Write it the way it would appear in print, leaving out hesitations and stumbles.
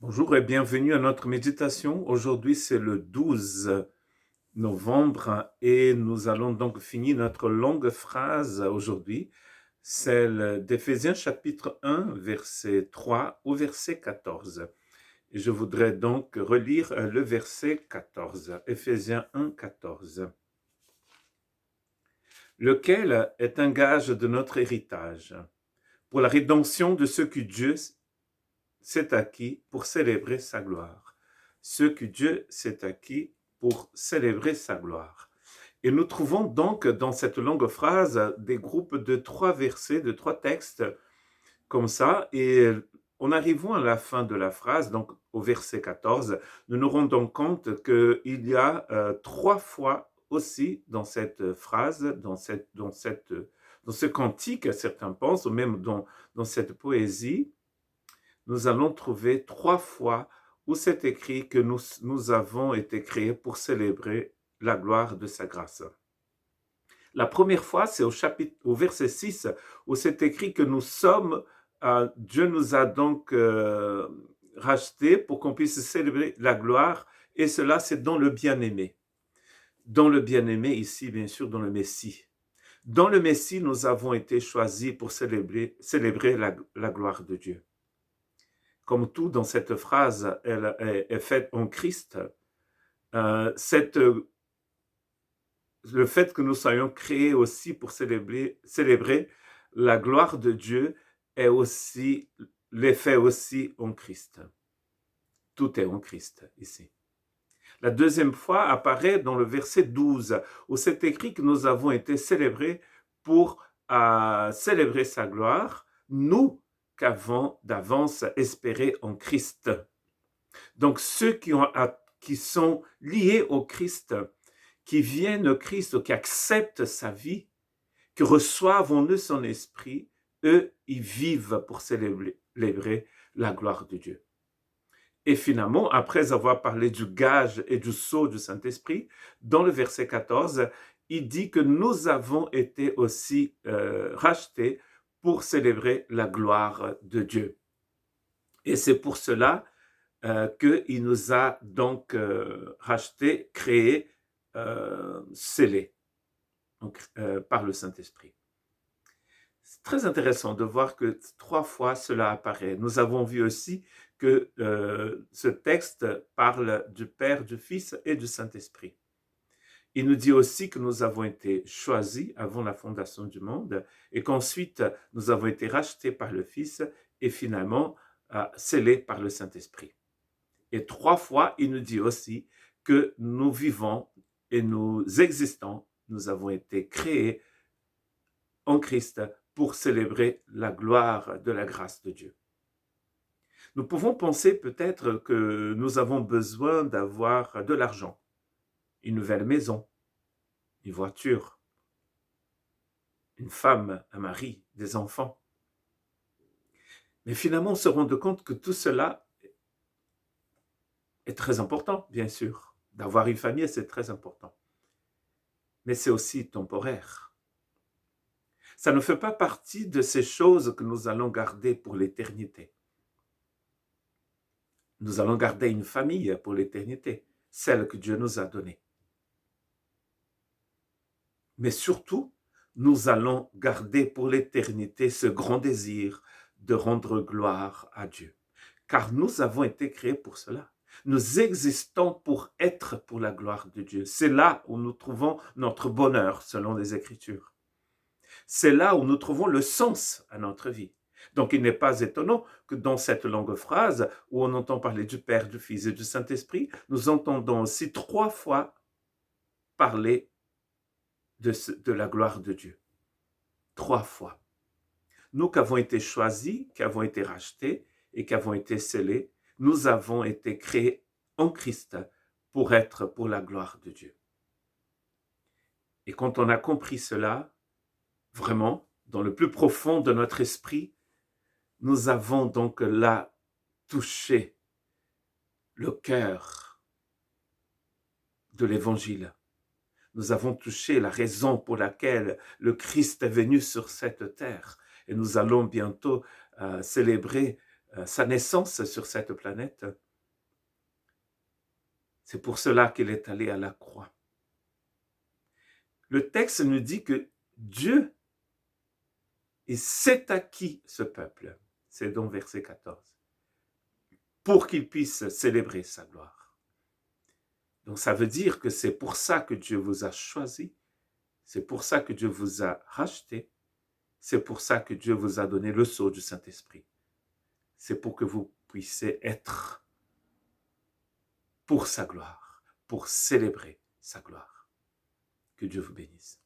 Bonjour et bienvenue à notre méditation. Aujourd'hui, c'est le 12 novembre et nous allons donc finir notre longue phrase aujourd'hui, celle d'Éphésiens chapitre 1, verset 3 au verset 14. Et je voudrais donc relire le verset 14, Éphésiens 1, 14, lequel est un gage de notre héritage pour la rédemption de ceux que Dieu s'est acquis pour célébrer sa gloire. Ce que Dieu s'est acquis pour célébrer sa gloire. Et nous trouvons donc dans cette longue phrase des groupes de 3 versets, de 3 textes comme ça, et en arrivant à la fin de la phrase, donc au verset 14, nous nous rendons compte qu'il y a 3 fois aussi dans cette phrase, dans ce cantique, certains pensent, ou même dans cette poésie, nous allons trouver 3 fois où c'est écrit que nous avons été créés pour célébrer la gloire de sa grâce. La première fois, c'est au verset 6, où c'est écrit que Dieu nous a donc rachetés pour qu'on puisse célébrer la gloire, et cela, c'est dans le bien-aimé. Dans le bien-aimé, ici, bien sûr, dans le Messie. Dans le Messie, nous avons été choisis pour célébrer la gloire de Dieu. Comme tout dans cette phrase, elle est faite en Christ. Euh, cette, le fait que nous soyons créés aussi pour célébrer la gloire de Dieu est aussi l'effet aussi en Christ. Tout est en Christ ici. La deuxième fois apparaît dans le verset 12, où c'est écrit que nous avons été célébrés pour célébrer sa gloire, nous qu'avons d'avance espéré en Christ. Donc ceux qui sont liés au Christ, qui viennent au Christ, qui acceptent sa vie, qui reçoivent en eux son esprit, eux, ils vivent pour célébrer la gloire de Dieu. Et finalement, après avoir parlé du gage et du sceau du Saint-Esprit, dans le verset 14, il dit que nous avons été aussi rachetés pour célébrer la gloire de Dieu. Et c'est pour cela qu'il nous a donc rachetés, créés, scellés donc, par le Saint-Esprit. C'est très intéressant de voir que 3 fois cela apparaît. Nous avons vu aussi que ce texte parle du Père, du Fils et du Saint-Esprit. Il nous dit aussi que nous avons été choisis avant la fondation du monde et qu'ensuite nous avons été rachetés par le Fils et finalement scellés par le Saint-Esprit. Et 3 fois, il nous dit aussi que nous vivons et nous existons, nous avons été créés en Christ pour célébrer la gloire de la grâce de Dieu. Nous pouvons penser peut-être que nous avons besoin d'avoir de l'argent, une nouvelle maison, une voiture, une femme, un mari, des enfants. Mais finalement, on se rend compte que tout cela est très important, bien sûr. D'avoir une famille, c'est très important. Mais c'est aussi temporaire. Ça ne fait pas partie de ces choses que nous allons garder pour l'éternité. Nous allons garder une famille pour l'éternité, celle que Dieu nous a donnée. Mais surtout, nous allons garder pour l'éternité ce grand désir de rendre gloire à Dieu. Car nous avons été créés pour cela. Nous existons pour être pour la gloire de Dieu. C'est là où nous trouvons notre bonheur, selon les Écritures. C'est là où nous trouvons le sens à notre vie. Donc il n'est pas étonnant que dans cette longue phrase, où on entend parler du Père, du Fils et du Saint-Esprit, nous entendons aussi 3 fois parler de la gloire de Dieu. 3 fois. Nous qui avons été choisis, qui avons été rachetés et qui avons été scellés, nous avons été créés en Christ pour être pour la gloire de Dieu. Et quand on a compris cela, vraiment, dans le plus profond de notre esprit, nous avons donc là touché le cœur de l'Évangile. Nous avons touché la raison pour laquelle le Christ est venu sur cette terre. Et nous allons bientôt célébrer sa naissance sur cette planète. C'est pour cela qu'il est allé à la croix. Le texte nous dit que Dieu s'est acquis ce peuple. C'est donc verset 14. Pour qu'il puisse célébrer sa gloire. Donc ça veut dire que c'est pour ça que Dieu vous a choisi. C'est pour ça que Dieu vous a racheté. C'est pour ça que Dieu vous a donné le sceau du Saint-Esprit. C'est pour que vous puissiez être pour sa gloire, pour célébrer sa gloire. Que Dieu vous bénisse.